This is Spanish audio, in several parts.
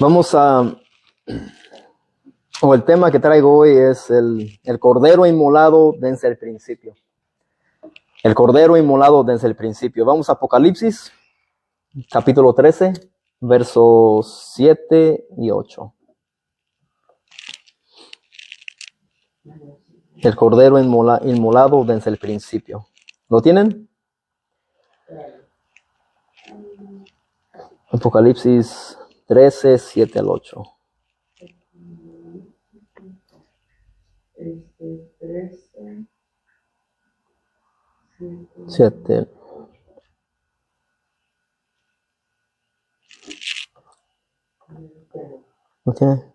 Vamos a, o el tema que traigo hoy es el cordero inmolado desde el principio. El cordero inmolado desde el principio. Vamos a Apocalipsis, capítulo 13, versos 7 y 8. El cordero inmolado desde el principio. ¿Lo tienen? Apocalipsis 13, 7 al 8. 13, 7. ¿Lo tiene?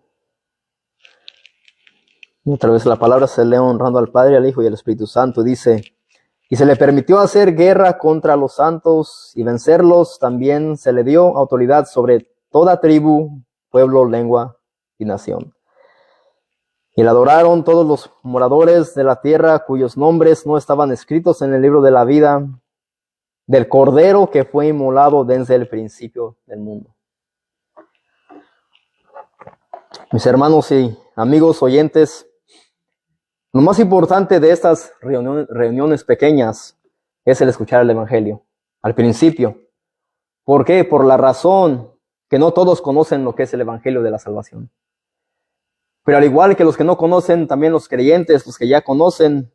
Y otra vez la palabra se lee honrando al Padre, al Hijo y al Espíritu Santo. Dice: y se le permitió hacer guerra contra los santos y vencerlos. También se le dio autoridad sobre toda tribu, pueblo, lengua y nación. Y le adoraron todos los moradores de la tierra, cuyos nombres no estaban escritos en el libro de la vida del Cordero que fue inmolado desde el principio del mundo. Mis hermanos y amigos oyentes, lo más importante de estas reuniones pequeñas es el escuchar el Evangelio al principio. ¿Por qué? Por la razón que no todos conocen lo que es el Evangelio de la salvación. Pero al igual que los que no conocen, también los creyentes, los que ya conocen,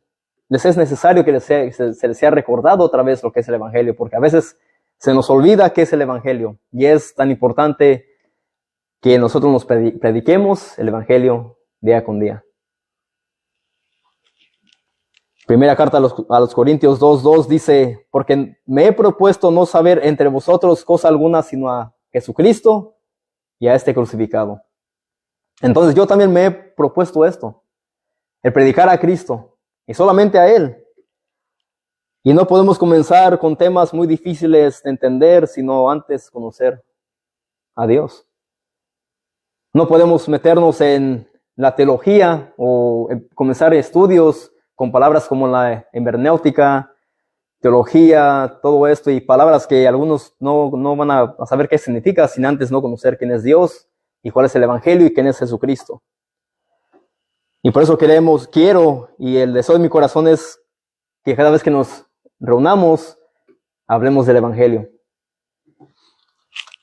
les es necesario que se les sea recordado otra vez lo que es el Evangelio, porque a veces se nos olvida qué es el Evangelio, y es tan importante que nosotros nos prediquemos el Evangelio día con día. Primera carta a los Corintios 2:2 dice: porque me he propuesto no saber entre vosotros cosa alguna sino a Jesucristo y a este crucificado. Entonces yo también me he propuesto esto, el predicar a Cristo y solamente a Él. Y no podemos comenzar con temas muy difíciles de entender, sino antes conocer a Dios. No podemos meternos en la teología o comenzar estudios con palabras como la hermenéutica, teología, todo esto, y palabras que algunos no van a saber qué significa sin antes no conocer quién es Dios y cuál es el Evangelio y quién es Jesucristo. Y por eso quiero, y el deseo de mi corazón es que cada vez que nos reunamos, hablemos del Evangelio.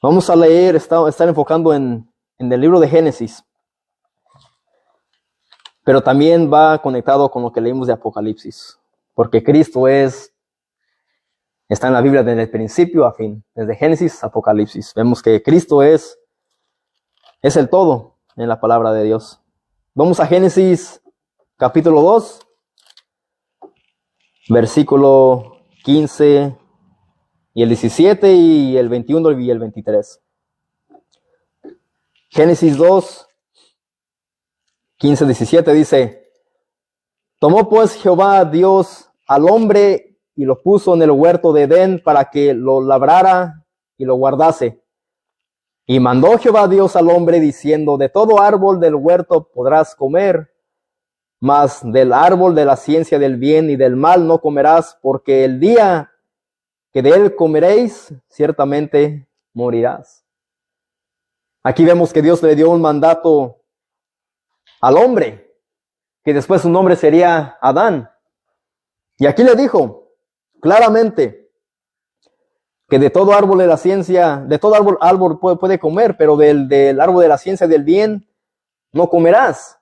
Vamos a leer, estar enfocando en el libro de Génesis, pero también va conectado con lo que leímos de Apocalipsis, porque Cristo está en la Biblia desde el principio a fin, desde Génesis a Apocalipsis. Vemos que Cristo es el todo en la palabra de Dios. Vamos a Génesis capítulo 2, versículo 15 y el 17 y el 21 y el 23. Génesis 2, 15, 17 dice: tomó pues Jehová Dios al hombre y lo puso en el huerto de Edén para que lo labrara y lo guardase. Y mandó Jehová Dios al hombre diciendo: de todo árbol del huerto podrás comer, mas del árbol de la ciencia del bien y del mal no comerás, porque el día que de él comeréis, ciertamente morirás. Aquí vemos que Dios le dio un mandato al hombre, que después su nombre sería Adán. Y aquí le dijo claramente que de todo árbol de la ciencia, de todo árbol puede comer, pero del árbol de la ciencia del bien no comerás.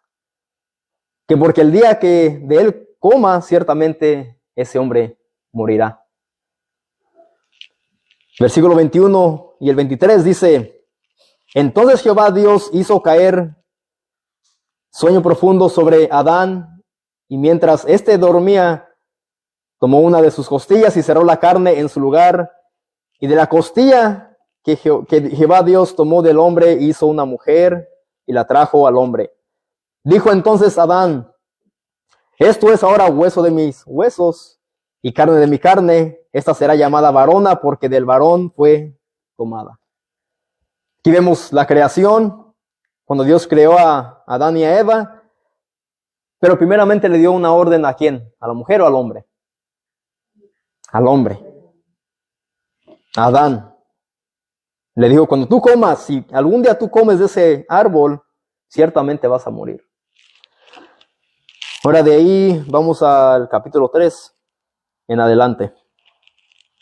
Que porque el día que de él coma, ciertamente ese hombre morirá. Versículo 21 y el 23 dice: entonces Jehová Dios hizo caer sueño profundo sobre Adán, y mientras éste dormía, tomó una de sus costillas y cerró la carne en su lugar, y de la costilla que Jehová Dios tomó del hombre hizo una mujer y la trajo al hombre. Dijo entonces Adán: esto es ahora hueso de mis huesos y carne de mi carne. Esta será llamada varona, porque del varón fue tomada. Aquí vemos la creación, cuando Dios creó a Adán y a Eva, pero primeramente le dio una orden ¿a quién? ¿A la mujer o al hombre? Al hombre. A Adán. Le dijo, cuando tú comas, si algún día tú comes de ese árbol, ciertamente vas a morir. Ahora de ahí vamos al capítulo 3 en adelante.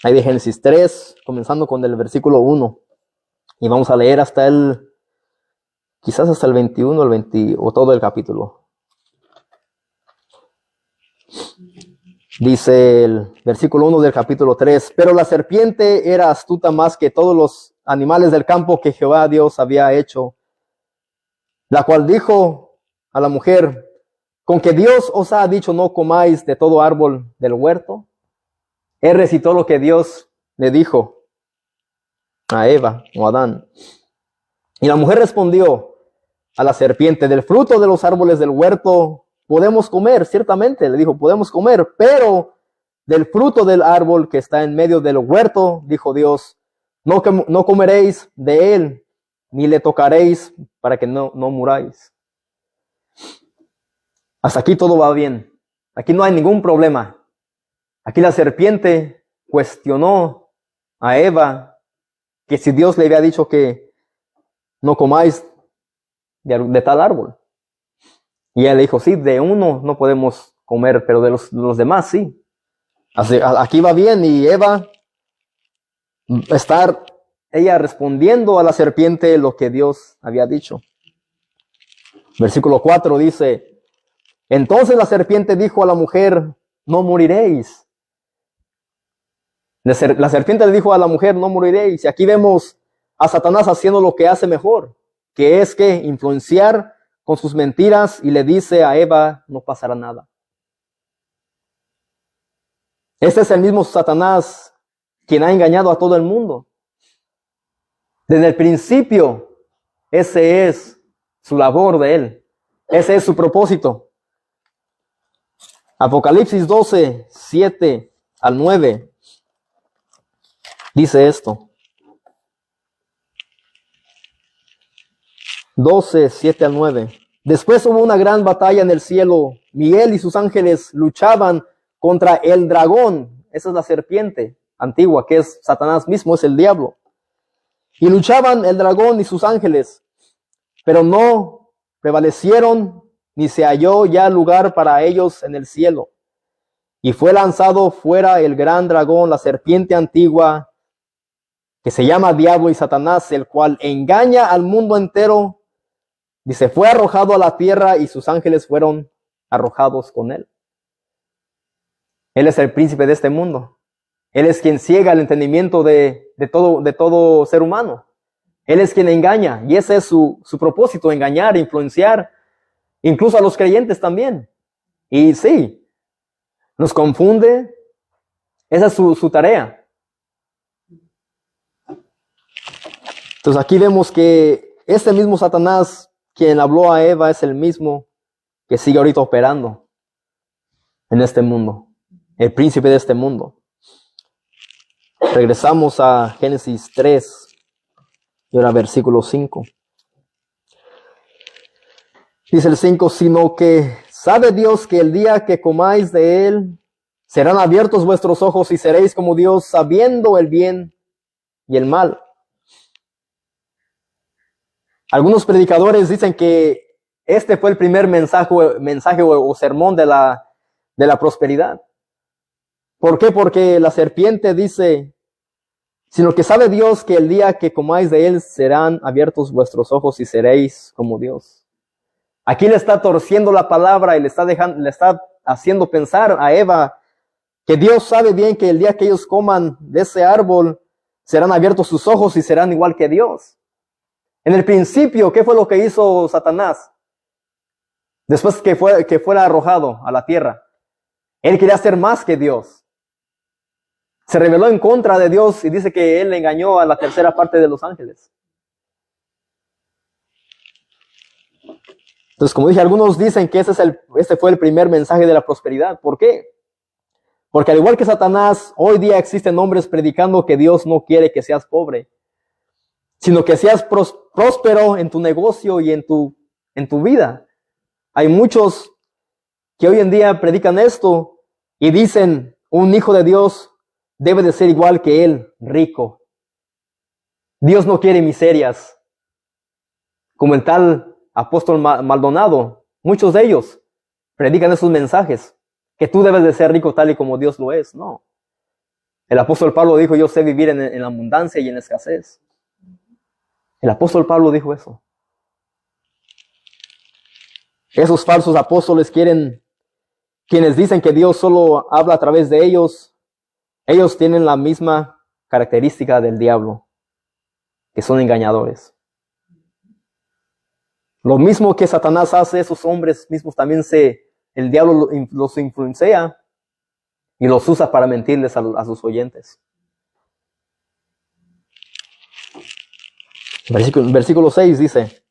Ahí de Génesis 3, comenzando con el versículo 1. Y vamos a leer quizás hasta el 21, el 20, o todo el capítulo. Dice el versículo 1 del capítulo 3, pero la serpiente era astuta más que todos los animales del campo que Jehová Dios había hecho, la cual dijo a la mujer, ¿con que Dios os ha dicho no comáis de todo árbol del huerto? Él recitó lo que Dios le dijo a Eva o a Adán. Y la mujer respondió a la serpiente, del fruto de los árboles del huerto podemos comer, ciertamente, le dijo, podemos comer, pero del fruto del árbol que está en medio del huerto, dijo Dios, no comeréis de él, ni le tocaréis para que no muráis. Hasta aquí todo va bien. Aquí no hay ningún problema. Aquí la serpiente cuestionó a Eva que si Dios le había dicho que no comáis de tal árbol. Y ella le dijo, sí, de uno no podemos comer, pero de los demás sí. Aquí va bien y Eva ella respondiendo a la serpiente lo que Dios había dicho. Versículo 4 dice, entonces la serpiente dijo a la mujer, no moriréis. La serpiente le dijo a la mujer, no moriréis. Y aquí vemos a Satanás haciendo lo que hace mejor, que es que influenciar con sus mentiras y le dice a Eva, no pasará nada. Este es el mismo Satanás quien ha engañado a todo el mundo. Desde el principio, ese es su labor de él. Ese es su propósito. Apocalipsis 12, 7 al 9. Dice esto. 12, 7 al 9. Después hubo una gran batalla en el cielo. Miguel y sus ángeles luchaban contra el dragón. Esa es la serpiente antigua, que es Satanás mismo, es el diablo. Y luchaban el dragón y sus ángeles, pero no prevalecieron, ni se halló ya lugar para ellos en el cielo. Y fue lanzado fuera el gran dragón, la serpiente antigua, que se llama Diablo y Satanás, el cual engaña al mundo entero. Dice, fue arrojado a la tierra y sus ángeles fueron arrojados con él. Él es el príncipe de este mundo. Él es quien ciega el entendimiento de todo ser humano. Él es quien engaña, y ese es su propósito, engañar, influenciar, incluso a los creyentes también. Y sí, nos confunde. Esa es su tarea. Entonces aquí vemos que este mismo Satanás, quien habló a Eva, es el mismo que sigue ahorita operando en este mundo, el príncipe de este mundo. Regresamos a Génesis 3 y ahora versículo 5. Dice el 5, sino que sabe Dios que el día que comáis de él, serán abiertos vuestros ojos y seréis como Dios, sabiendo el bien y el mal. Algunos predicadores dicen que este fue el primer mensaje o sermón de la prosperidad. ¿Por qué? Porque la serpiente dice, sino que sabe Dios que el día que comáis de él serán abiertos vuestros ojos y seréis como Dios. Aquí le está torciendo la palabra y le está haciendo pensar a Eva que Dios sabe bien que el día que ellos coman de ese árbol serán abiertos sus ojos y serán igual que Dios. En el principio, ¿qué fue lo que hizo Satanás? Después que fuera arrojado a la tierra. Él quería ser más que Dios. Se rebeló en contra de Dios y dice que él engañó a la tercera parte de los ángeles. Entonces, como dije, algunos dicen que este fue el primer mensaje de la prosperidad. ¿Por qué? Porque al igual que Satanás, hoy día existen hombres predicando que Dios no quiere que seas pobre, sino que seas próspero en tu negocio y en tu vida. Hay muchos que hoy en día predican esto y dicen, un hijo de Dios debe de ser igual que él, rico. Dios no quiere miserias. Como el tal apóstol Maldonado, muchos de ellos predican esos mensajes, que tú debes de ser rico tal y como Dios lo es. No. El apóstol Pablo dijo, yo sé vivir en la abundancia y en la escasez. El apóstol Pablo dijo eso. Esos falsos apóstoles quienes dicen que Dios solo habla a través de ellos tienen la misma característica del diablo, que son engañadores. Lo mismo que Satanás hace, esos hombres mismos también el diablo los influencia y los usa para mentirles a sus oyentes. Versículo 6 dice,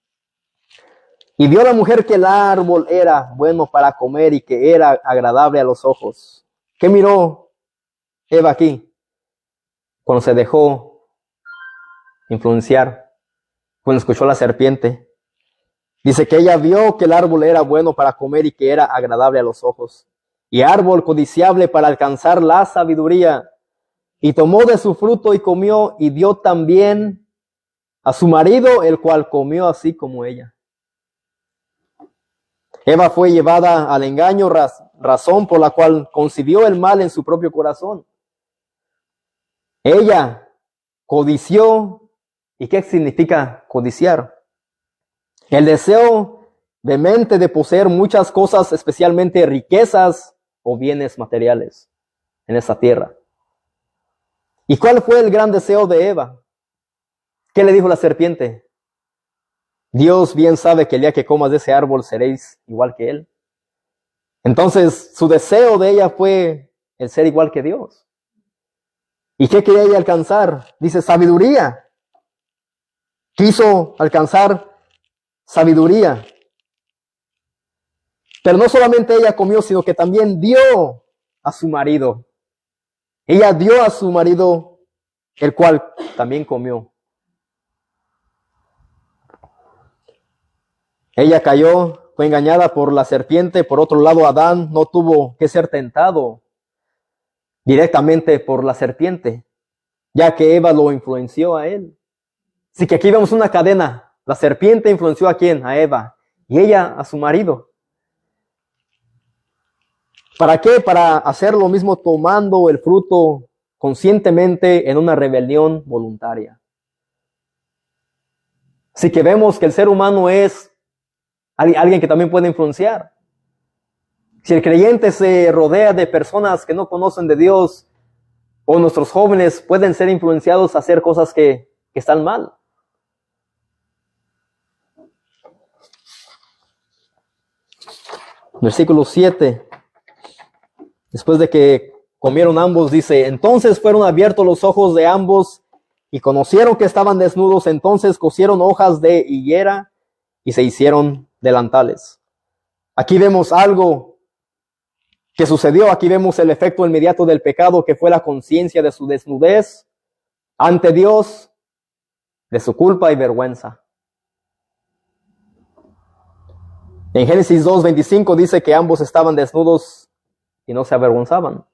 y vio la mujer que el árbol era bueno para comer y que era agradable a los ojos. ¿Qué miró Eva aquí? Cuando se dejó influenciar, cuando escuchó a la serpiente. Dice que ella vio que el árbol era bueno para comer y que era agradable a los ojos, y árbol codiciable para alcanzar la sabiduría. Y tomó de su fruto y comió, y dio también a su marido, el cual comió así como ella. Eva fue llevada al engaño, razón por la cual concibió el mal en su propio corazón. Ella codició. ¿Y qué significa codiciar? El deseo vehemente de poseer muchas cosas, especialmente riquezas o bienes materiales en esta tierra. ¿Y cuál fue el gran deseo de Eva? ¿Qué le dijo la serpiente? Dios bien sabe que el día que comas de ese árbol seréis igual que Él. Entonces, su deseo de ella fue el ser igual que Dios. ¿Y qué quería ella alcanzar? Dice, sabiduría. Quiso alcanzar sabiduría. Pero no solamente ella comió, sino que también dio a su marido. Ella dio a su marido, el cual también comió. Ella cayó, fue engañada por la serpiente. Por otro lado, Adán no tuvo que ser tentado directamente por la serpiente, ya que Eva lo influenció a él. Así que aquí vemos una cadena. La serpiente influenció ¿a quién? A Eva. Y ella a su marido. ¿Para qué? Para hacer lo mismo tomando el fruto conscientemente en una rebelión voluntaria. Así que vemos que el ser humano es alguien que también puede influenciar. Si el creyente se rodea de personas que no conocen de Dios, o nuestros jóvenes pueden ser influenciados a hacer cosas que están mal. Versículo 7. Después de que comieron ambos, dice, entonces fueron abiertos los ojos de ambos y conocieron que estaban desnudos. Entonces cosieron hojas de higuera y se hicieron delantales. Aquí vemos algo que sucedió. Aquí vemos el efecto inmediato del pecado, que fue la conciencia de su desnudez ante Dios, de su culpa y vergüenza. En Génesis 2:25 dice que ambos estaban desnudos y no se avergonzaban.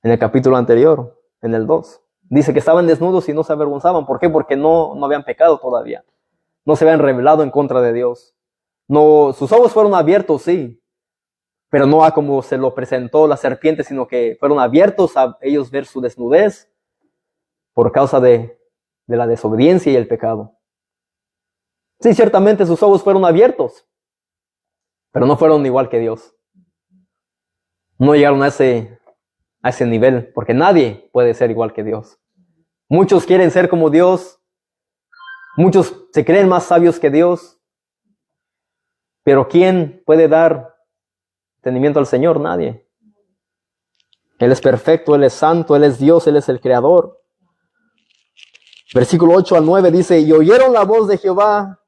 En el capítulo anterior, en el 2, dice que estaban desnudos y no se avergonzaban. ¿Por qué? Porque no habían pecado todavía. No se habían rebelado en contra de Dios. No, sus ojos fueron abiertos, sí, pero no a como se lo presentó la serpiente, sino que fueron abiertos a ellos ver su desnudez por causa de la desobediencia y el pecado. Sí, ciertamente sus ojos fueron abiertos, pero no fueron igual que Dios. No llegaron a ese nivel, porque nadie puede ser igual que Dios. Muchos quieren ser como Dios, muchos se creen más sabios que Dios, pero ¿quién puede dar entendimiento al Señor? Nadie. Él es perfecto, Él es santo, Él es Dios, Él es el Creador. Versículo 8 al 9 dice, y oyeron la voz de Jehová.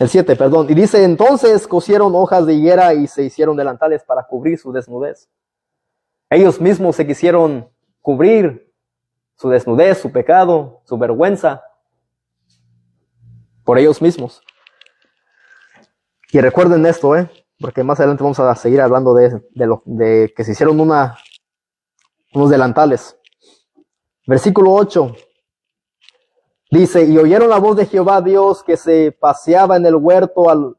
El 7, perdón. Y dice, entonces cosieron hojas de higuera y se hicieron delantales para cubrir su desnudez. Ellos mismos se quisieron cubrir su desnudez, su pecado, su vergüenza, por ellos mismos. Y recuerden esto, porque más adelante vamos a seguir hablando de que se hicieron unos delantales. Versículo 8. Dice, y oyeron la voz de Jehová Dios que se paseaba en el huerto al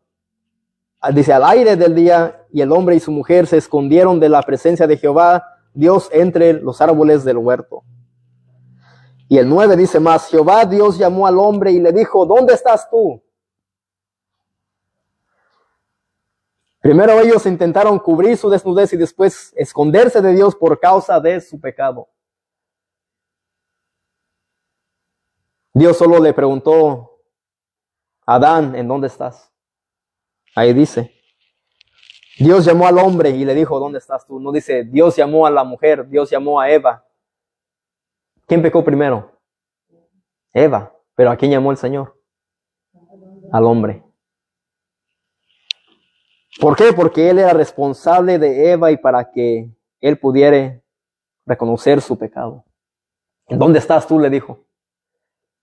aire del día, y el hombre y su mujer se escondieron de la presencia de Jehová Dios entre los árboles del huerto. Y el 9 dice más, Jehová Dios llamó al hombre y le dijo, ¿dónde estás tú? Primero ellos intentaron cubrir su desnudez y después esconderse de Dios por causa de su pecado. Dios solo le preguntó a Adán, ¿en dónde estás? Ahí dice. Dios llamó al hombre y le dijo, ¿dónde estás tú? No dice, Dios llamó a la mujer, Dios llamó a Eva. ¿Quién pecó primero? Eva. ¿Pero a quién llamó el Señor? Al hombre. ¿Por qué? Porque él era responsable de Eva y para que él pudiera reconocer su pecado. ¿En dónde estás tú? Le dijo.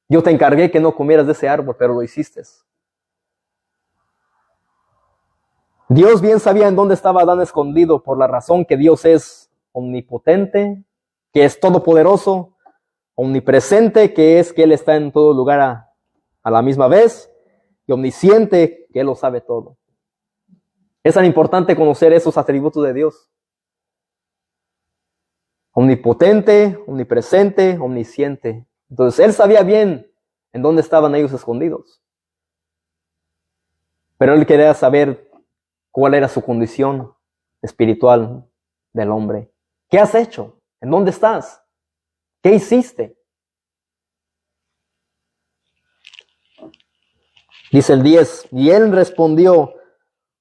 Yo te encargué que no comieras de ese árbol, pero lo hiciste. Dios bien sabía en dónde estaba Adán escondido por la razón que Dios es omnipotente, que es todopoderoso, omnipresente, que es que Él está en todo lugar a la misma vez, y omnisciente, que Él lo sabe todo. Es tan importante conocer esos atributos de Dios. Omnipotente, omnipresente, omnisciente. Entonces, Él sabía bien en dónde estaban ellos escondidos. Pero Él quería saber cuál era su condición espiritual del hombre. ¿Qué has hecho? ¿En dónde estás? ¿Qué hiciste? Dice el 10, y él respondió,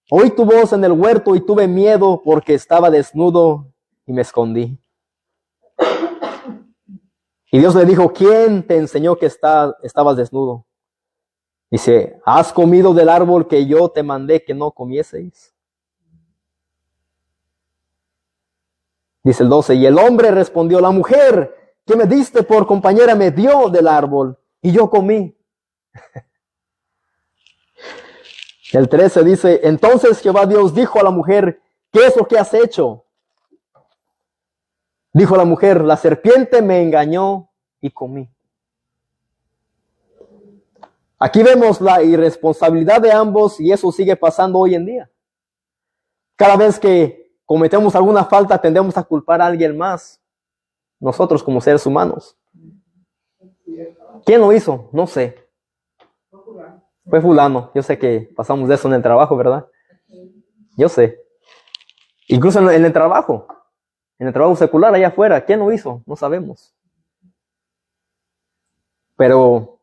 oí tu voz en el huerto y tuve miedo porque estaba desnudo y me escondí. Y Dios le dijo, ¿quién te enseñó que estabas desnudo? Dice, ¿has comido del árbol que yo te mandé que no comieseis? Dice el 12, y el hombre respondió, la mujer que me diste por compañera me dio del árbol y yo comí. El 13 dice, entonces Jehová Dios dijo a la mujer, ¿qué es lo que has hecho? Dijo la mujer, la serpiente me engañó y comí. Aquí vemos la irresponsabilidad de ambos y eso sigue pasando hoy en día. Cada vez que cometemos alguna falta tendemos a culpar a alguien más, nosotros como seres humanos. ¿Quién lo hizo? No sé. Fue fulano. Yo sé que pasamos de eso en el trabajo, ¿verdad? Yo sé. Incluso en el trabajo secular allá afuera, ¿quién lo hizo? No sabemos. Pero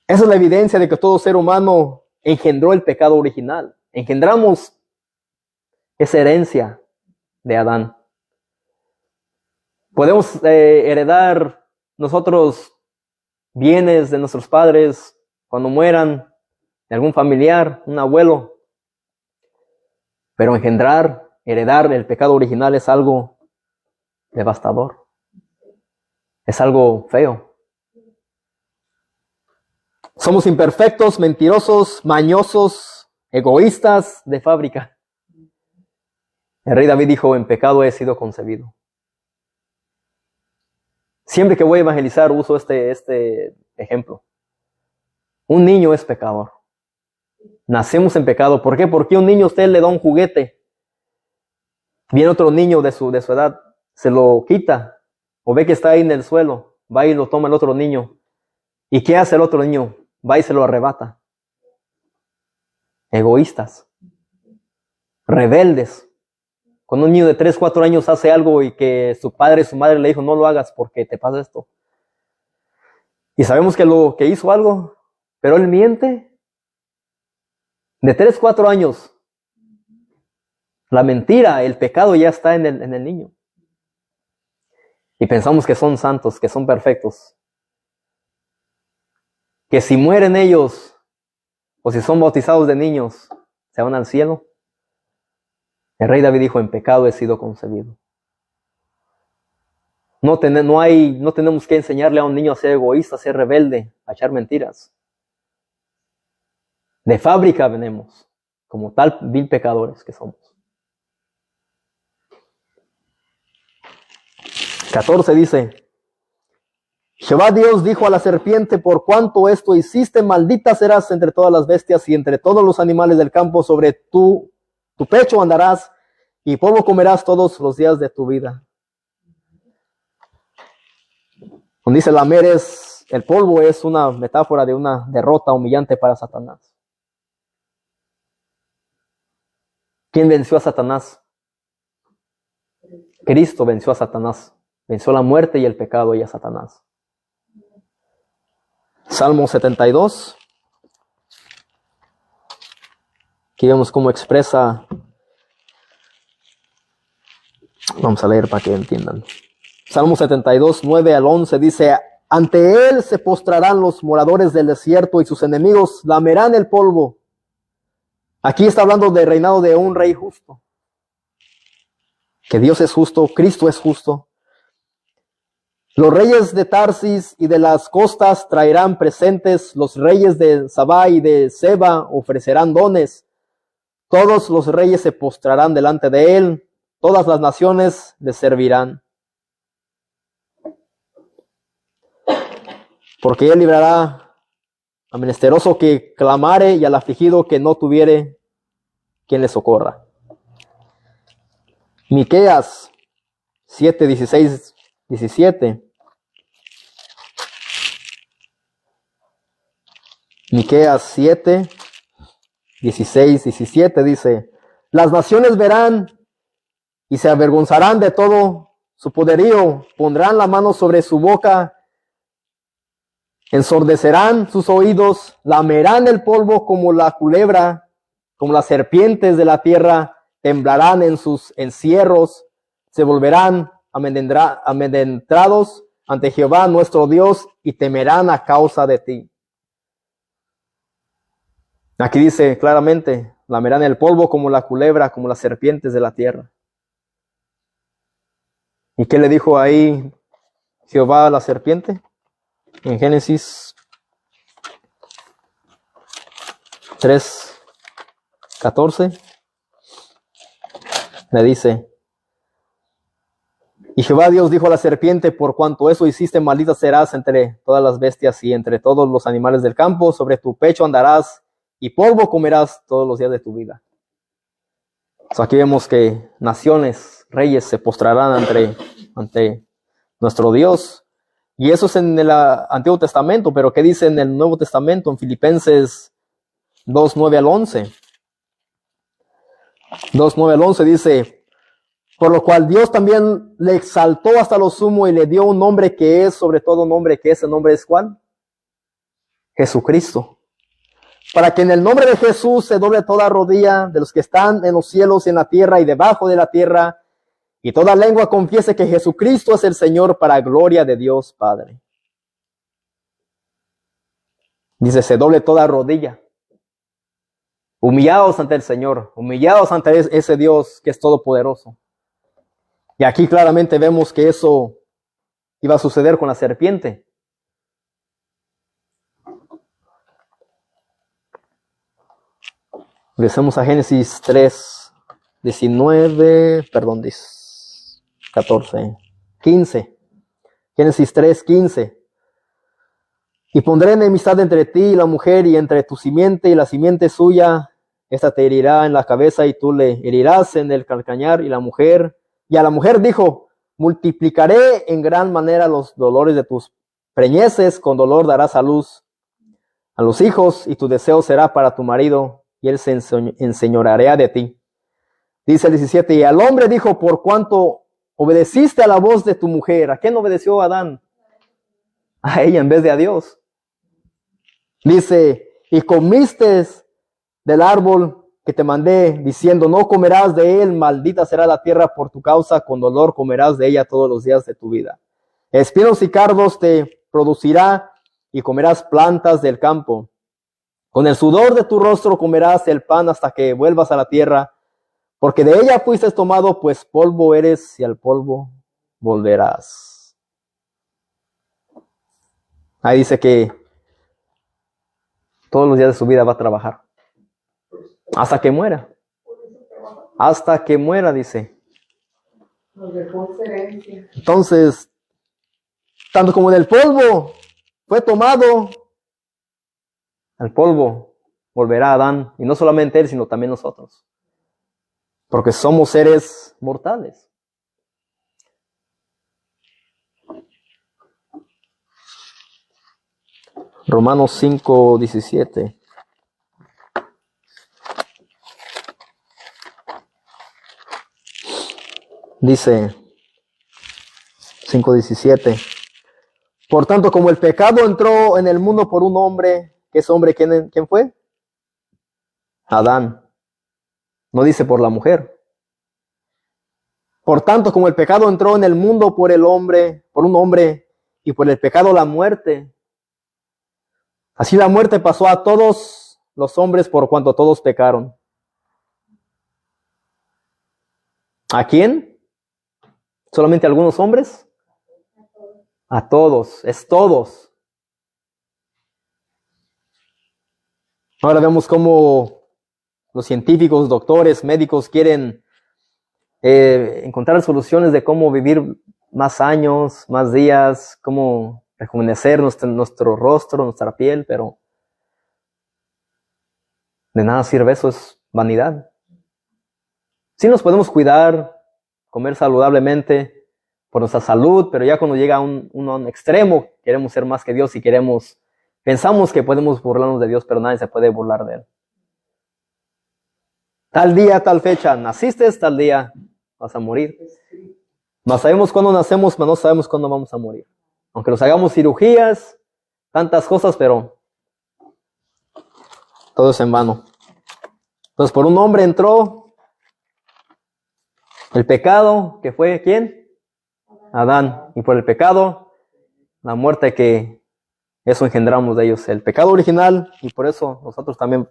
esa es la evidencia de que todo ser humano engendró el pecado original. Engendramos esa herencia de Adán. Podemos heredar nosotros bienes de nuestros padres cuando mueran, de algún familiar, un abuelo. Pero heredar el pecado original es algo devastador. Es algo feo. Somos imperfectos, mentirosos, mañosos, egoístas de fábrica. El rey David dijo, en pecado he sido concebido. Siempre que voy a evangelizar uso este ejemplo. Un niño es pecador. Nacemos en pecado. ¿Por qué? Porque un niño usted le da un juguete. Viene otro niño de su edad, se lo quita. O ve que está ahí en el suelo. Va y lo toma el otro niño. ¿Y qué hace el otro niño? Va y se lo arrebata. Egoístas. Rebeldes. Cuando un niño de 3, 4 años hace algo y que su padre, su madre le dijo, no lo hagas porque te pasa esto. Y sabemos que hizo algo, pero él miente. De 3, 4 años. La mentira, el pecado ya está en el niño. Y pensamos que son santos, que son perfectos. Que si mueren ellos, o si son bautizados de niños, se van al cielo. El rey David dijo, en pecado he sido concebido. No tenemos que enseñarle a un niño a ser egoísta, a ser rebelde, a echar mentiras. De fábrica venimos, como tal vil pecadores que somos. 14 dice, Jehová Dios dijo a la serpiente, por cuanto esto hiciste, maldita serás entre todas las bestias y entre todos los animales del campo, sobre tu pecho andarás y polvo comerás todos los días de tu vida. Cuando dice lamer, el polvo es una metáfora de una derrota humillante para Satanás. ¿Quién venció a Satanás? Cristo venció a Satanás. Venció la muerte y el pecado y a Satanás. Salmo 72. Aquí vemos cómo expresa. Vamos a leer para que entiendan. Salmo 72, 9 al 11 dice: ante él se postrarán los moradores del desierto y sus enemigos lamerán el polvo. Aquí está hablando del reinado de un rey justo. Que Dios es justo, Cristo es justo. Los reyes de Tarsis y de las costas traerán presentes, los reyes de Sabá y de Seba ofrecerán dones. Todos los reyes se postrarán delante de él, todas las naciones le servirán. Porque él librará al menesteroso que clamare y al afligido que no tuviere quien le socorra. Miqueas 7, 16, 17. Miqueas 7, 16, 17 dice: las naciones verán y se avergonzarán de todo su poderío, pondrán la mano sobre su boca, ensordecerán sus oídos, lamerán el polvo como la culebra, como las serpientes de la tierra, temblarán en sus encierros, se volverán amedrentados ante Jehová nuestro Dios y temerán a causa de ti. Aquí dice claramente, lamerán el polvo como la culebra, como las serpientes de la tierra. ¿Y qué le dijo ahí Jehová a la serpiente? En Génesis 3, 14, le dice: y Jehová Dios dijo a la serpiente, por cuanto eso hiciste, maldita serás entre todas las bestias y entre todos los animales del campo, sobre tu pecho andarás y polvo comerás todos los días de tu vida. Aquí vemos que naciones, reyes se postrarán ante nuestro Dios. Y eso es en el Antiguo Testamento, pero ¿qué dice en el Nuevo Testamento? En Filipenses 2, 9 al 11. 2, 9 al 11 dice: por lo cual Dios también le exaltó hasta lo sumo y le dio un nombre que es sobre todo nombre, que ese nombre es ¿cuál? Jesucristo. Para que en el nombre de Jesús se doble toda rodilla de los que están en los cielos y en la tierra y debajo de la tierra, y toda lengua confiese que Jesucristo es el Señor, para gloria de Dios Padre. Dice, se doble toda rodilla. Humillados ante el Señor, humillados ante ese Dios que es todopoderoso. Y aquí claramente vemos que eso iba a suceder con la serpiente. Regresemos a Génesis 3, 15. Génesis 3, 15. Y pondré enemistad entre ti y la mujer, y entre tu simiente y la simiente suya. Esta te herirá en la cabeza y tú le herirás en el calcañar. Y a la mujer dijo: multiplicaré en gran manera los dolores de tus preñeces, con dolor darás a luz a los hijos, y tu deseo será para tu marido, y él se enseñoreará de ti. Dice el 17, y al hombre dijo: por cuanto obedeciste a la voz de tu mujer. ¿A quién obedeció Adán? A ella en vez de a Dios. Dice, y comiste del árbol que te mandé, diciendo, no comerás de él, maldita será la tierra por tu causa, con dolor comerás de ella todos los días de tu vida. Espinos y cardos te producirá, y comerás plantas del campo. Con el sudor de tu rostro comerás el pan hasta que vuelvas a la tierra, porque de ella fuiste tomado, pues polvo eres y al polvo volverás. Ahí dice que todos los días de su vida va a trabajar. Hasta que muera. Hasta que muera, dice. Nos dejó herencia. Entonces, tanto como del polvo fue tomado, al polvo volverá Adán, y no solamente él, sino también nosotros, porque somos seres mortales. Romanos 5:17. Dice 5:17. Por tanto, como el pecado entró en el mundo por un hombre, ¿qué es hombre? ¿Quién fue? Adán. No dice por la mujer. Por tanto, como el pecado entró en el mundo por un hombre, y por el pecado la muerte, así la muerte pasó a todos los hombres por cuanto todos pecaron. ¿A quién? ¿Solamente a algunos hombres? A todos, es todos. Ahora vemos cómo los científicos, doctores, médicos quieren encontrar soluciones de cómo vivir más años, más días, cómo rejuvenecer nuestro rostro, nuestra piel, pero de nada sirve eso, es vanidad. Sí nos podemos cuidar, comer saludablemente por nuestra salud, pero ya cuando llega a un extremo, queremos ser más que Dios y pensamos que podemos burlarnos de Dios, pero nadie se puede burlar de Él. Tal día, tal fecha, naciste, tal día vas a morir. No sabemos cuándo nacemos, pero no sabemos cuándo vamos a morir. Aunque nos hagamos cirugías, tantas cosas, pero todo es en vano. Entonces, por un hombre entró el pecado, que fue ¿quién? Adán. Y por el pecado, la muerte que eso engendramos de ellos. El pecado original, y por eso nosotros también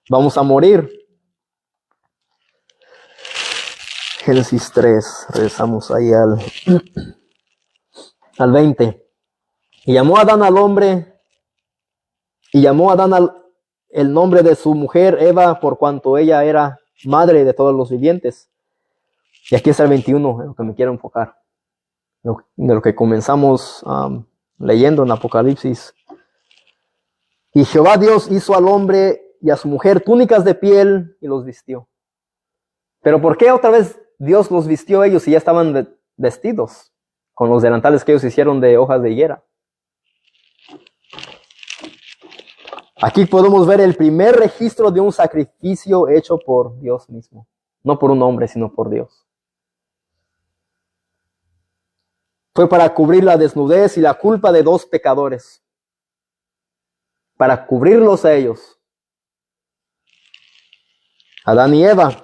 vamos a morir. Génesis 3, regresamos ahí al 20. Y llamó Adán al hombre, y llamó Adán el nombre de su mujer Eva, por cuanto ella era madre de todos los vivientes. Y aquí está el 21, en lo que me quiero enfocar, de lo que comenzamos leyendo en Apocalipsis. Y Jehová Dios hizo al hombre y a su mujer túnicas de piel y los vistió. Pero ¿por qué otra vez Dios los vistió ellos si ya estaban vestidos con los delantales que ellos hicieron de hojas de higuera? Aquí podemos ver el primer registro de un sacrificio hecho por Dios mismo. No por un hombre, sino por Dios. Fue para cubrir la desnudez y la culpa de dos pecadores. Para cubrirlos a ellos. Adán y Eva.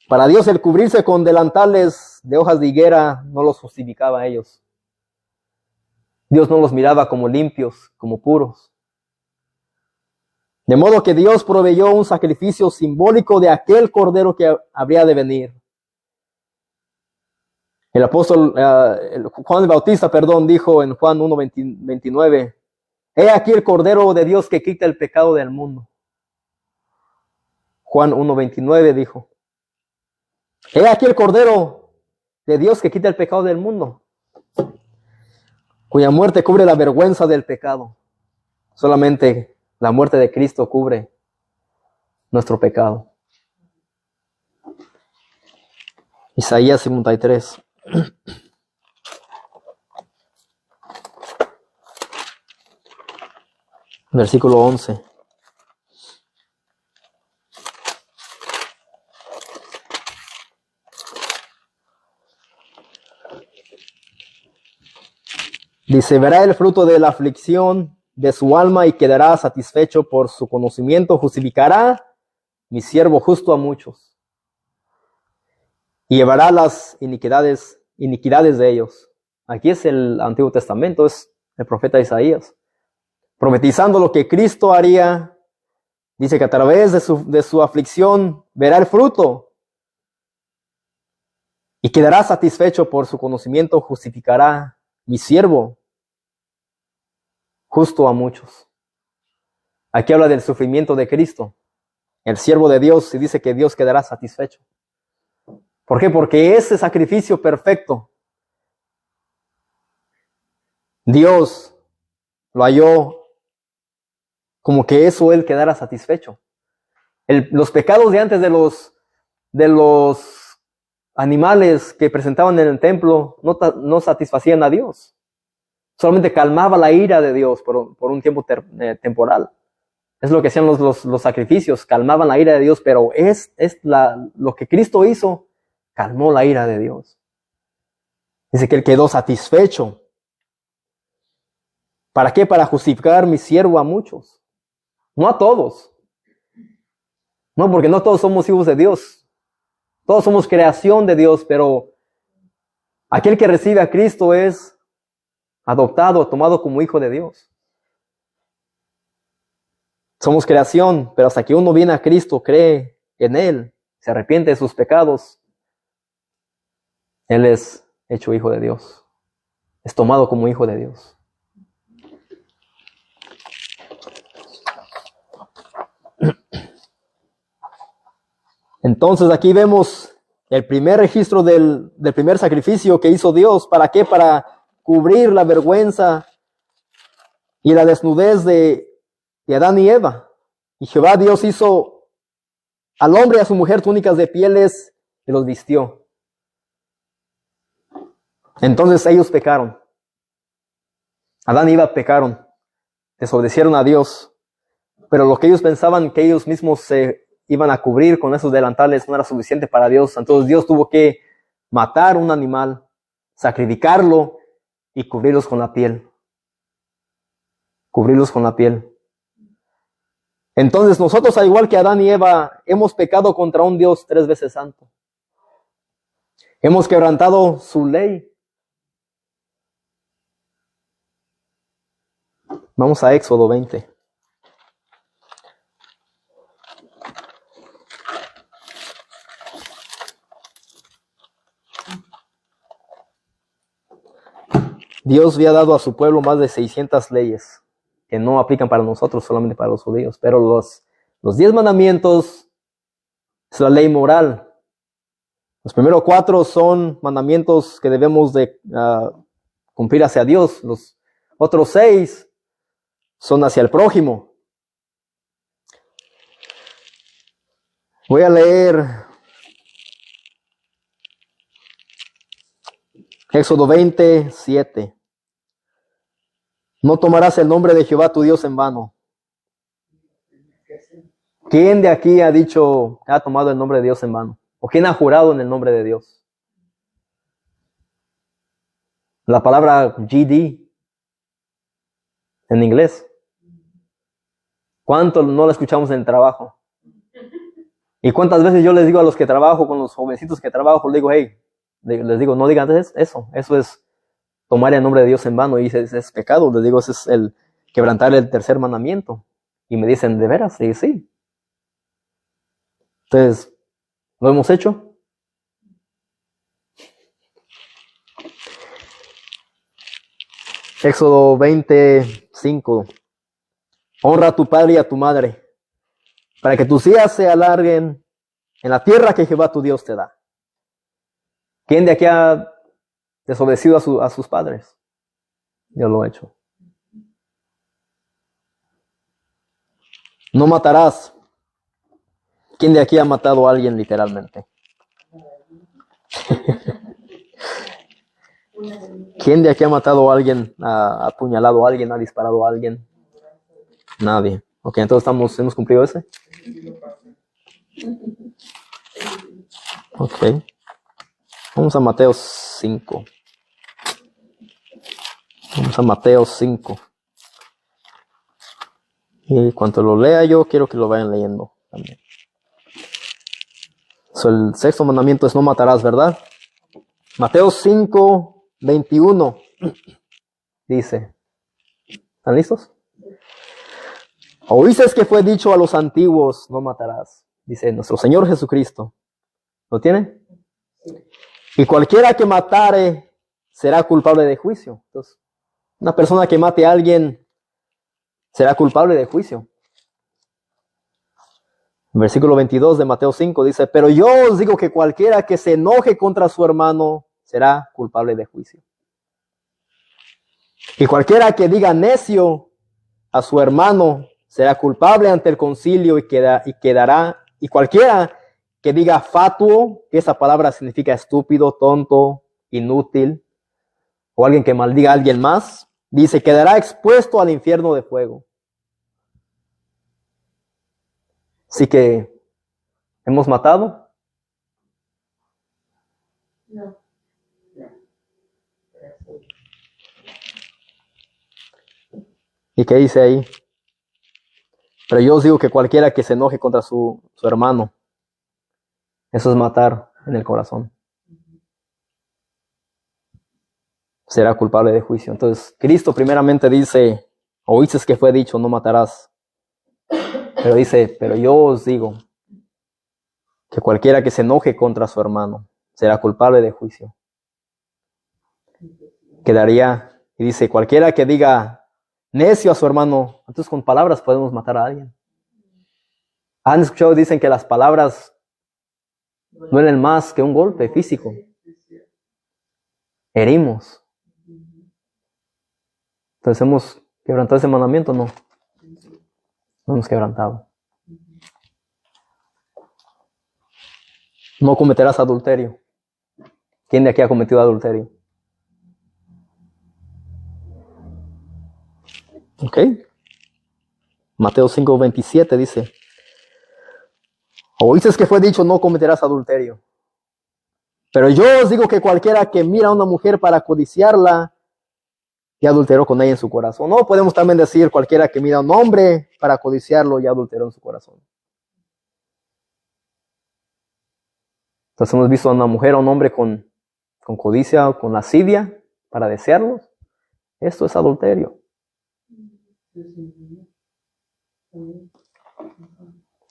Para Dios el cubrirse con delantales de hojas de higuera no los justificaba a ellos. Dios no los miraba como limpios, como puros. De modo que Dios proveyó un sacrificio simbólico de aquel cordero que habría de venir. El apóstol Juan el Bautista, dijo en Juan 1:29, he aquí el cordero de Dios que quita el pecado del mundo. Juan 1:29 dijo, he aquí el cordero de Dios que quita el pecado del mundo, cuya muerte cubre la vergüenza del pecado. Solamente la muerte de Cristo cubre nuestro pecado. Isaías 53. Versículo 11. Dice, verá el fruto de la aflicción de su alma y quedará satisfecho por su conocimiento. Justificará mi siervo justo a muchos y llevará las iniquidades de ellos. Aquí es el Antiguo Testamento, es el profeta Isaías, profetizando lo que Cristo haría. Dice que a través de su aflicción verá el fruto y quedará satisfecho por su conocimiento. Justificará mi siervo justo a muchos. Aquí habla del sufrimiento de Cristo, el siervo de Dios, y dice que Dios quedará satisfecho. ¿Por qué? Porque ese sacrificio perfecto Dios lo halló como que eso él quedara satisfecho. Los pecados de antes de los animales que presentaban en el templo no satisfacían a Dios. Solamente calmaba la ira de Dios por un tiempo temporal. Es lo que hacían los sacrificios, calmaban la ira de Dios, pero lo que Cristo hizo, calmó la ira de Dios. Dice que él quedó satisfecho. ¿Para qué? Para justificar mi siervo a muchos. No a todos. No, porque no todos somos hijos de Dios. Todos somos creación de Dios, pero aquel que recibe a Cristo es adoptado, tomado como hijo de Dios. Somos creación, pero hasta que uno viene a Cristo, cree en Él, se arrepiente de sus pecados, Él es hecho hijo de Dios. Es tomado como hijo de Dios. Entonces aquí vemos el primer registro del primer sacrificio que hizo Dios. ¿Para qué? Para cubrir la vergüenza y la desnudez de Adán y Eva. Y Jehová Dios hizo al hombre y a su mujer túnicas de pieles y los vistió. Entonces ellos pecaron. Adán y Eva pecaron. Desobedecieron a Dios. Pero lo que ellos pensaban que ellos mismos se iban a cubrir con esos delantales no era suficiente para Dios. Entonces Dios tuvo que matar un animal, sacrificarlo y cubrirlos con la piel. Cubrirlos con la piel. Entonces nosotros, al igual que Adán y Eva, hemos pecado contra un Dios 3 veces santo. Hemos quebrantado su ley. Vamos a Éxodo 20. Dios había dado a su pueblo más de 600 leyes que no aplican para nosotros, solamente para los judíos. Pero los 10 mandamientos es la ley moral. Los primeros 4 son mandamientos que debemos de cumplir hacia Dios. Los otros 6 son hacia el prójimo. Voy a leer Éxodo 20:7. No tomarás el nombre de Jehová tu Dios en vano. ¿Quién de aquí ha tomado el nombre de Dios en vano? ¿O quién ha jurado en el nombre de Dios? La palabra GD en inglés. ¿Cuánto no la escuchamos en el trabajo? ¿Y cuántas veces yo les digo a los que trabajo, con los jovencitos que trabajo, les digo, hey, les digo, no digan eso es tomar el nombre de Dios en vano, y es pecado. Les digo, ese es el quebrantar el tercer mandamiento. Y me dicen, ¿de veras? Y sí. Entonces, ¿lo hemos hecho? Éxodo 20:5. Honra a tu padre y a tu madre, para que tus días se alarguen en la tierra que Jehová tu Dios te da. ¿Quién de aquí ha desobedecido a sus padres? Yo lo he hecho. No matarás. ¿Quién de aquí ha matado a alguien literalmente? ¿Quién de aquí ha matado a alguien, ha apuñalado a alguien, ha disparado a alguien? Nadie. Ok, entonces hemos cumplido ese. Ok. Vamos a Mateo 5. Vamos a Mateo 5. Y cuando lo lea yo, quiero que lo vayan leyendo también. El sexto mandamiento es no matarás, ¿verdad? Mateo 5:21 dice, ¿están listos? Oísteis que fue dicho a los antiguos, no matarás. Dice nuestro Señor Jesucristo. ¿Lo tiene? Y cualquiera que matare será culpable de juicio. Entonces, una persona que mate a alguien será culpable de juicio. Versículo 22 de Mateo 5 dice, pero yo os digo que cualquiera que se enoje contra su hermano será culpable de juicio. Y cualquiera que diga necio a su hermano será culpable ante el concilio y quedará. Y cualquiera que diga fatuo, que esa palabra significa estúpido, tonto, inútil, o alguien que maldiga a alguien más, dice, quedará expuesto al infierno de fuego. Así que, ¿hemos matado? No. ¿Y qué dice ahí? Pero yo os digo que cualquiera que se enoje contra su hermano, eso es matar en el corazón. Será culpable de juicio. Entonces, Cristo primeramente dice, oíste que fue dicho, no matarás. Pero dice, pero yo os digo que cualquiera que se enoje contra su hermano será culpable de juicio. Quedaría, y dice, cualquiera que diga necio a su hermano, entonces con palabras podemos matar a alguien. ¿Han escuchado? Dicen que las palabras duelen más que un golpe físico. Herimos. Entonces, ¿hemos quebrantado ese mandamiento? No. No hemos quebrantado. No cometerás adulterio. ¿Quién de aquí ha cometido adulterio? Ok. Mateo 5:27 dice, oíste que fue dicho, no cometerás adulterio. Pero yo os digo que cualquiera que mira a una mujer para codiciarla, ya adulteró con ella en su corazón. No podemos también decir cualquiera que mira a un hombre para codiciarlo, ya adulteró en su corazón. Entonces hemos visto a una mujer o un hombre con codicia o con lascivia para desearlos. Esto es adulterio. En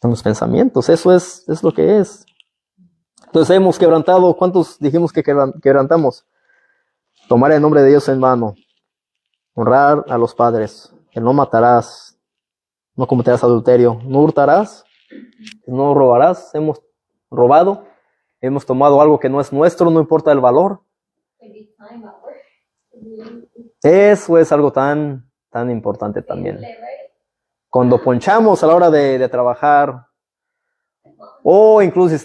los pensamientos, eso es lo que es. Entonces hemos quebrantado, ¿cuántos dijimos que quebrantamos? Tomar el nombre de Dios en vano, honrar a los padres, que no matarás, no cometerás adulterio, no hurtarás, no robarás. Hemos robado, hemos tomado algo que no es nuestro, no importa el valor. Eso es algo tan importante también. Cuando ponchamos a la hora de trabajar, o incluso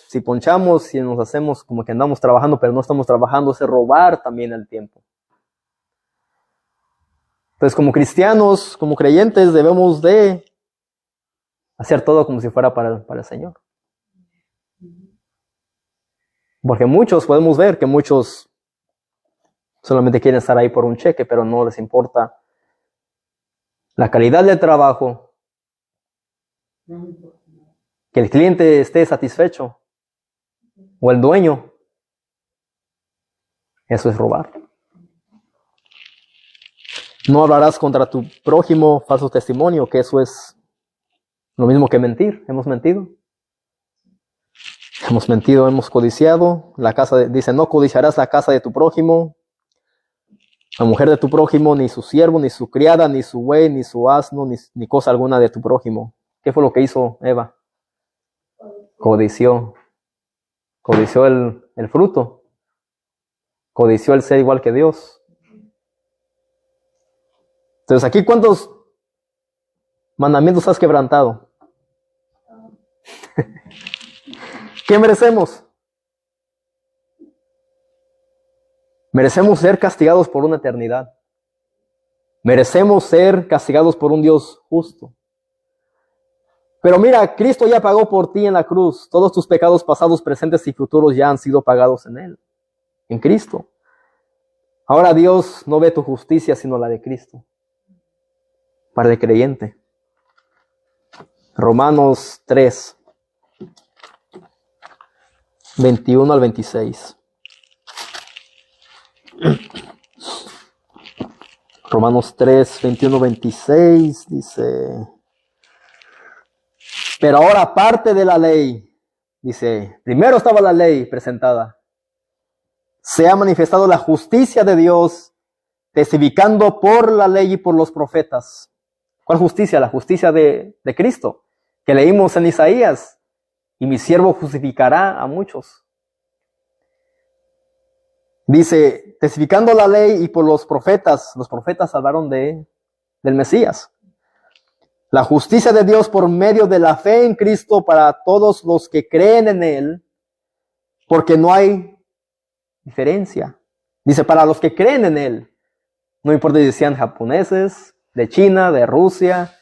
si ponchamos y nos hacemos como que andamos trabajando, pero no estamos trabajando, es robar también el tiempo. Entonces, como cristianos, como creyentes, debemos de hacer todo como si fuera para el Señor. Porque podemos ver que muchos solamente quieren estar ahí por un cheque, pero no les importa la calidad del trabajo, que el cliente esté satisfecho, o el dueño. Eso es robar. No hablarás contra tu prójimo falso testimonio, que eso es lo mismo que mentir. Hemos mentido. Hemos mentido, hemos codiciado. Dice, no codiciarás la casa de tu prójimo, la mujer de tu prójimo, ni su siervo, ni su criada, ni su buey, ni su asno, ni cosa alguna de tu prójimo. ¿Qué fue lo que hizo Eva? Codició. Codició el fruto. Codició el ser igual que Dios. Entonces, aquí, ¿cuántos mandamientos has quebrantado? ¿Qué merecemos? Merecemos ser castigados por una eternidad. Merecemos ser castigados por un Dios justo. Pero mira, Cristo ya pagó por ti en la cruz. Todos tus pecados pasados, presentes y futuros ya han sido pagados en Él, en Cristo. Ahora Dios no ve tu justicia, sino la de Cristo. Para el creyente. Romanos 3, 21 al 26. Romanos 3, 21, 26 dice: pero ahora aparte de la ley, dice, primero estaba la ley presentada, se ha manifestado la justicia de Dios, testificando por la ley y por los profetas. ¿Cuál justicia? La justicia de Cristo, que leímos en Isaías, y mi siervo justificará a muchos. Dice, testificando la ley y por los profetas hablaron del Mesías. La justicia de Dios por medio de la fe en Cristo para todos los que creen en Él, porque no hay diferencia. Dice, para los que creen en Él, no importa si sean japoneses, de China, de Rusia.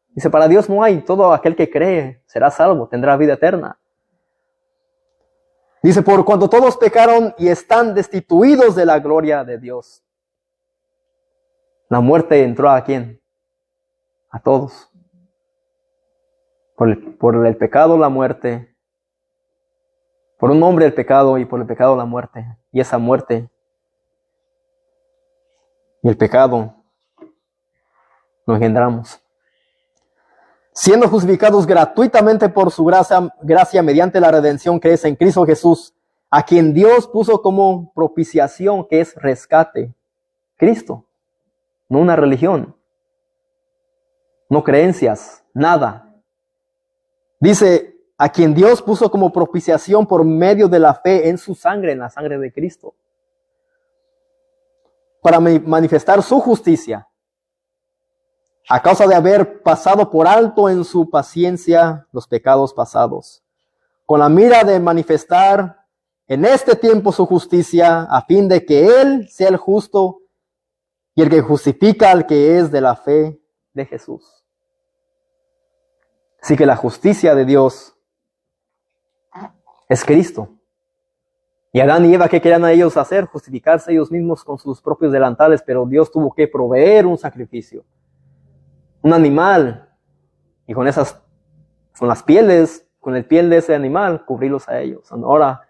Dice, para Dios no hay, todo aquel que cree será salvo, tendrá vida eterna. Dice, por cuanto todos pecaron y están destituidos de la gloria de Dios. La muerte entró ¿a quién? A todos. Por el pecado, la muerte. Por un hombre el pecado y por el pecado la muerte. Y esa muerte y el pecado lo engendramos. Siendo justificados gratuitamente por su gracia mediante la redención que es en Cristo Jesús, a quien Dios puso como propiciación, que es rescate. Cristo, no una religión, no creencias, nada. Dice, a quien Dios puso como propiciación por medio de la fe en su sangre, en la sangre de Cristo, para manifestar su justicia, a causa de haber pasado por alto en su paciencia los pecados pasados, con la mira de manifestar en este tiempo su justicia, a fin de que Él sea el justo y el que justifica al que es de la fe de Jesús. Así que la justicia de Dios es Cristo. Y Adán y Eva, ¿qué querían a ellos hacer? Justificarse ellos mismos con sus propios delantales, pero Dios tuvo que proveer un sacrificio. Un animal, y con las pieles, con el piel de ese animal, cubrirlos a ellos. Ahora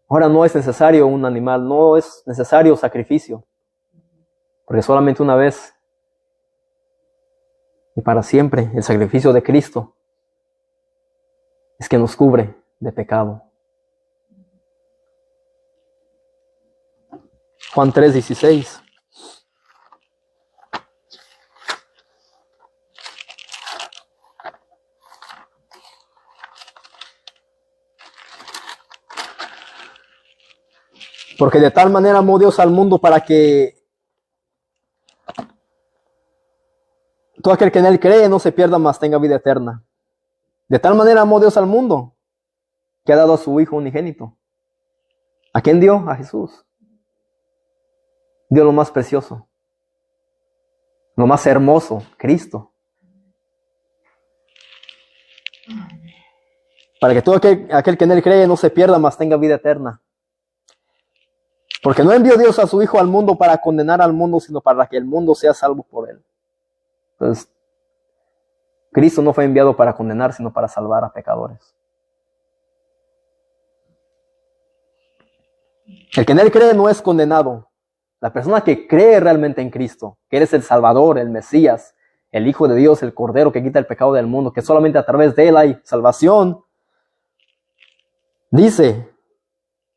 no es necesario un animal, no es necesario sacrificio, porque solamente una vez y para siempre el sacrificio de Cristo es que nos cubre de pecado. Juan 3:16. Porque de tal manera amó Dios al mundo para que todo aquel que en Él cree no se pierda, mas tenga vida eterna. De tal manera amó Dios al mundo que ha dado a su Hijo unigénito. ¿A quién dio? A Jesús. Dio lo más precioso, lo más hermoso, Cristo. Para que todo aquel que en Él cree no se pierda, mas tenga vida eterna. Porque no envió Dios a su Hijo al mundo para condenar al mundo, sino para que el mundo sea salvo por Él. Entonces, Cristo no fue enviado para condenar, sino para salvar a pecadores. El que en Él cree no es condenado. La persona que cree realmente en Cristo, que Él es el Salvador, el Mesías, el Hijo de Dios, el Cordero que quita el pecado del mundo, que solamente a través de Él hay salvación, dice,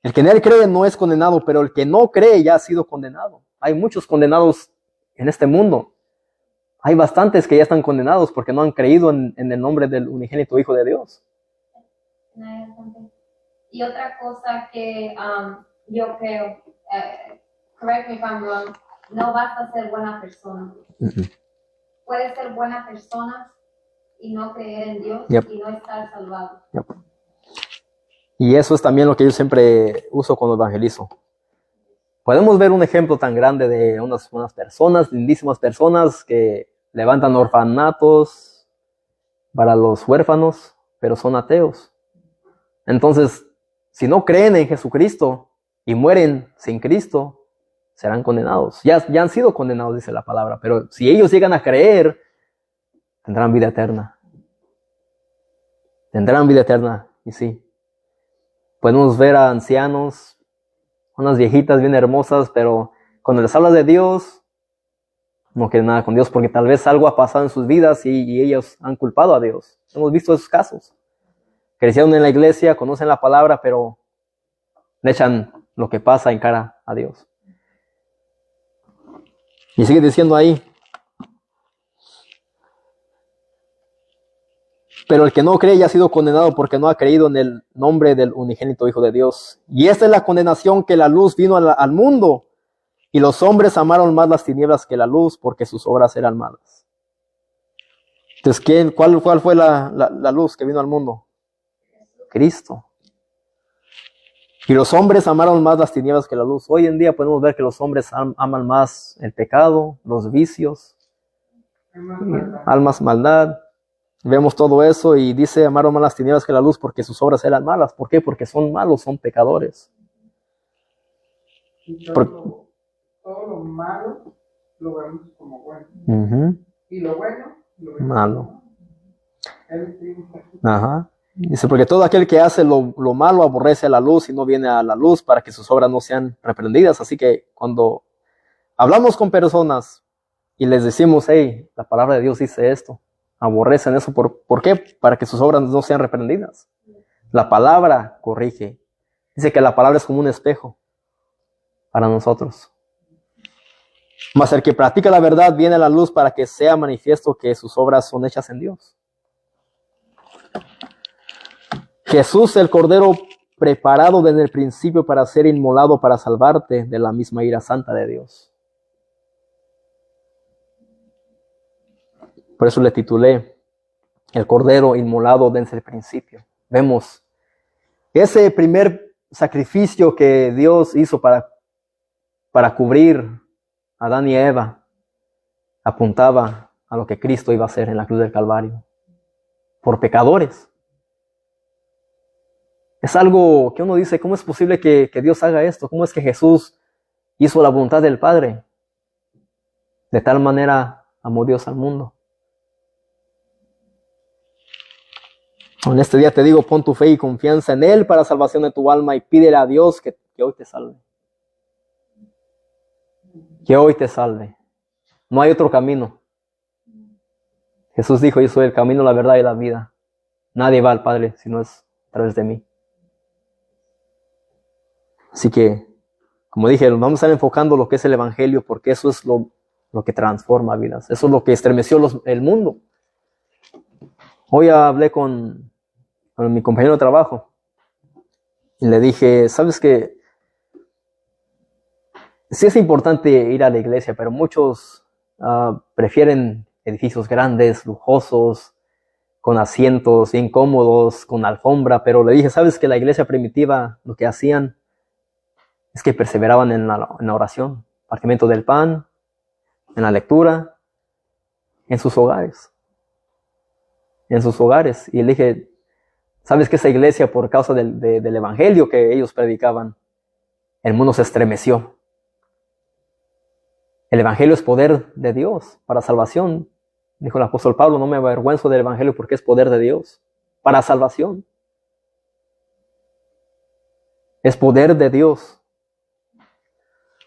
el que en Él cree no es condenado, pero el que no cree ya ha sido condenado. Hay muchos condenados en este mundo. Hay bastantes que ya están condenados porque no han creído en el nombre del unigénito Hijo de Dios. Y otra cosa que yo creo, correct me if I'm wrong, no basta ser buena persona. Puedes ser buena persona y no creer en Dios y no estar salvado. Y eso es también lo que yo siempre uso cuando evangelizo. Podemos ver un ejemplo tan grande de unas personas, lindísimas personas que levantan orfanatos para los huérfanos, pero son ateos. Entonces, si no creen en Jesucristo y mueren sin Cristo, serán condenados. Ya han sido condenados, dice la palabra, pero si ellos llegan a creer, tendrán vida eterna. Tendrán vida eterna, y sí. Podemos ver a ancianos, unas viejitas bien hermosas, pero cuando les hablas de Dios, no quieren nada con Dios, porque tal vez algo ha pasado en sus vidas y ellos han culpado a Dios. Hemos visto esos casos. Crecieron en la iglesia, conocen la palabra, pero le echan lo que pasa en cara a Dios. Y sigue diciendo ahí. Pero el que no cree ya ha sido condenado porque no ha creído en el nombre del unigénito Hijo de Dios. Y esta es la condenación, que la luz vino al mundo, y los hombres amaron más las tinieblas que la luz, porque sus obras eran malas. Entonces, ¿cuál fue la luz que vino al mundo? Cristo. Y los hombres amaron más las tinieblas que la luz. Hoy en día podemos ver que los hombres aman más el pecado, los vicios, almas, maldad. Vemos todo eso y dice, amaron más las tinieblas que la luz porque sus obras eran malas. ¿Por qué? Porque son malos, son pecadores. Y todo lo malo lo vemos como bueno. Y lo bueno lo vemos malo. Como Ajá. Dice, porque todo aquel que hace lo malo aborrece a la luz y no viene a la luz para que sus obras no sean reprendidas. Así que cuando hablamos con personas y les decimos, hey, la palabra de Dios dice esto, aborrecen eso. ¿Por qué? Para que sus obras no sean reprendidas. La palabra corrige. Dice que la palabra es como un espejo para nosotros. Mas el que practica la verdad viene a la luz para que sea manifiesto que sus obras son hechas en Dios. Jesús, el Cordero preparado desde el principio para ser inmolado para salvarte de la misma ira santa de Dios. Por eso le titulé el Cordero inmolado desde el principio. Vemos ese primer sacrificio que Dios hizo para cubrir a Adán y Eva, apuntaba a lo que Cristo iba a hacer en la cruz del Calvario, por pecadores. Es algo que uno dice, ¿cómo es posible que Dios haga esto? ¿Cómo es que Jesús hizo la voluntad del Padre? De tal manera amó Dios al mundo. En este día te digo, pon tu fe y confianza en Él para salvación de tu alma y pídele a Dios que hoy te salve. Que hoy te salve. No hay otro camino. Jesús dijo, yo soy el camino, la verdad y la vida. Nadie va al Padre si no es a través de mí. Así que, como dije, vamos a estar enfocando lo que es el Evangelio, porque eso es lo que transforma vidas. Eso es lo que estremeció el mundo. Hoy hablé con mi compañero de trabajo y le dije, ¿sabes qué? Sí es importante ir a la iglesia, pero muchos prefieren edificios grandes, lujosos, con asientos bien cómodos, con alfombra, pero le dije, ¿sabes que la iglesia primitiva lo que hacían es que perseveraban en la oración, partimiento del pan, en la lectura, en sus hogares? En sus hogares. Y le dije, ¿sabes que esa iglesia, por causa del evangelio que ellos predicaban, el mundo se estremeció? El evangelio es poder de Dios para salvación. Dijo el apóstol Pablo, no me avergüenzo del evangelio porque es poder de Dios para salvación. Es poder de Dios.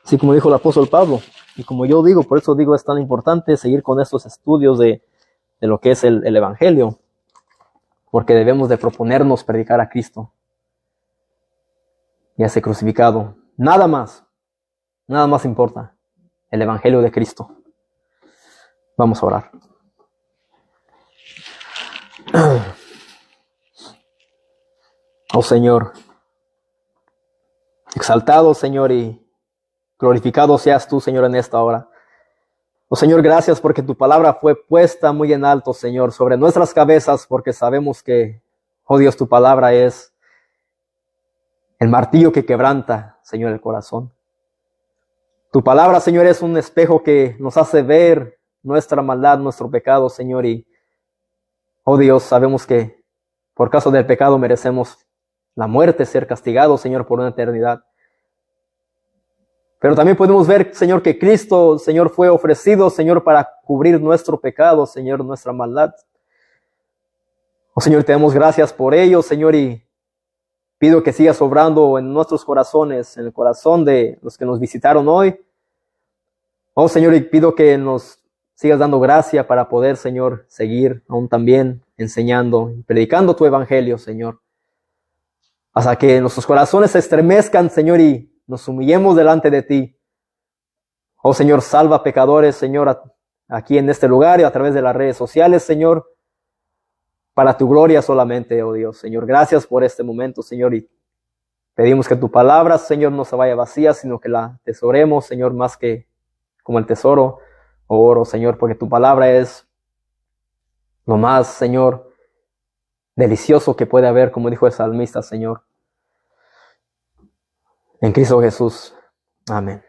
Así como dijo el apóstol Pablo, y como yo digo, por eso digo, es tan importante seguir con estos estudios de lo que es el evangelio, porque debemos de proponernos predicar a Cristo y a ese crucificado. Nada más importa, el evangelio de Cristo. Vamos a orar. Oh Señor, exaltado Señor y glorificado seas tú, Señor, en esta hora. Oh Señor, gracias porque tu palabra fue puesta muy en alto, Señor, sobre nuestras cabezas, porque sabemos que, oh Dios, tu palabra es el martillo que quebranta, Señor, el corazón. Tu palabra, Señor, es un espejo que nos hace ver nuestra maldad, nuestro pecado, Señor, y, oh Dios, sabemos que por causa del pecado merecemos la muerte, ser castigados, Señor, por una eternidad. Pero también podemos ver, Señor, que Cristo, Señor, fue ofrecido, Señor, para cubrir nuestro pecado, Señor, nuestra maldad. Oh, Señor, te damos gracias por ello, Señor, y pido que sigas obrando en nuestros corazones, en el corazón de los que nos visitaron hoy. Oh, Señor, y pido que nos sigas dando gracia para poder, Señor, seguir aún también enseñando y predicando tu evangelio, Señor. Hasta que nuestros corazones se estremezcan, Señor, y nos humillemos delante de ti. Oh Señor, salva pecadores, Señor, aquí en este lugar y a través de las redes sociales, Señor, para tu gloria solamente, oh Dios, Señor. Gracias por este momento, Señor, y pedimos que tu palabra, Señor, no se vaya vacía, sino que la atesoremos, Señor, más que como el tesoro o oro, Señor, porque tu palabra es lo más, Señor, delicioso que puede haber, como dijo el salmista, Señor. En Cristo Jesús. Amén.